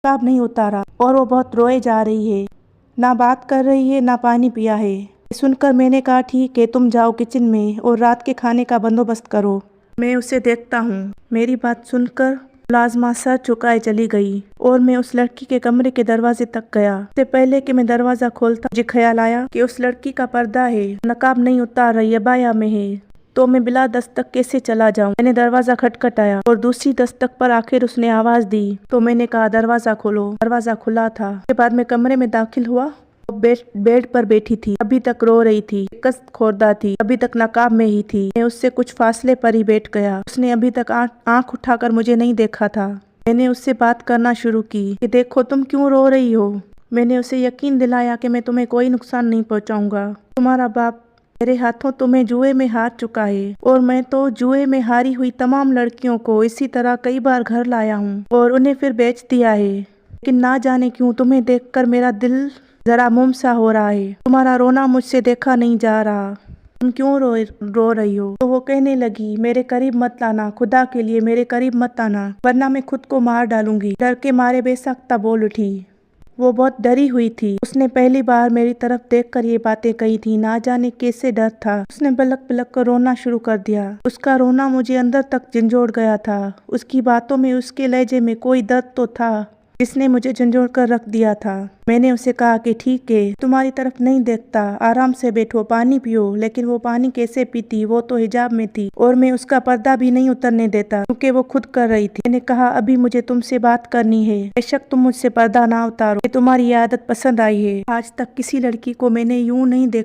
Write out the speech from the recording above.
नकाब नहीं उतारा और वो बहुत रोए जा रही है, ना बात कर रही है ना पानी पिया है। सुनकर मैंने कहा ठीक है, तुम जाओ किचन में और रात के खाने का बंदोबस्त करो, मैं उसे देखता हूँ। मेरी बात सुनकर मुलाजमा सर झुकाए चली गई और मैं उस लड़की के कमरे के दरवाजे तक गया। इससे पहले कि मैं दरवाजा खोलता मुझे ख्याल आया कि उस लड़की का पर्दा है, नकाब नहीं उतार रही है, बाया में है, तो मैं बिला दस्तक कैसे चला जाऊं। मैंने दरवाजा खटखटाया और दूसरी दस्तक पर आखिर उसने आवाज दी तो मैंने कहा दरवाजा खोलो। दरवाजा खुला था। उसके बाद मैं कमरे में दाखिल हुआ। बेड पर बैठी थी, अभी तक रो रही थी, कस खोरदा थी, अभी तक नकाब में ही थी। मैं उससे कुछ फासले पर ही बैठ गया। उसने अभी तक आंख उठाकर मुझे नहीं देखा था। मैंने उससे बात करना शुरू की कि देखो तुम क्यों रो रही हो। मैंने उसे यकीन दिलाया कि मैं तुम्हें कोई नुकसान नहीं पहुंचाऊंगा। तुम्हारा बाप मेरे हाथों तुम्हें जुए में हार चुका है और मैं तो जुए में हारी हुई तमाम लड़कियों को इसी तरह कई बार घर लाया हूँ और उन्हें फिर बेच दिया है। लेकिन ना जाने क्यों तुम्हें देखकर मेरा दिल जरा मुम सा हो रहा है। तुम्हारा रोना मुझसे देखा नहीं जा रहा। तुम क्यों रो रही हो। तो वो कहने लगी मेरे करीब मत आना, खुदा के लिए मेरे करीब मत आना, वरना मैं खुद को मार डालूंगी। डर के मारे बेसख्ता बोल उठी। वो बहुत डरी हुई थी। उसने पहली बार मेरी तरफ देखकर ये बातें कही थी। ना जाने कैसे डर था। उसने बलक बलक कर रोना शुरू कर दिया। उसका रोना मुझे अंदर तक झंझोड़ गया था। उसकी बातों में, उसके लहजे में कोई दर्द तो था जिसने मुझे झंझोड़ कर रख दिया था। मैंने उसे कहा कि ठीक है, तुम्हारी तरफ नहीं देखता, आराम से बैठो, पानी पियो। लेकिन वो पानी कैसे पीती, वो तो हिजाब में थी और मैं उसका पर्दा भी नहीं उतरने देता क्योंकि वो खुद कर रही थी। मैंने कहा अभी मुझे तुमसे बात करनी है, बेशक तुम मुझसे पर्दा ना उतारो, तुम्हारी ये आदत पसंद आई है। आज तक किसी लड़की को मैंने यूं नहीं देखा।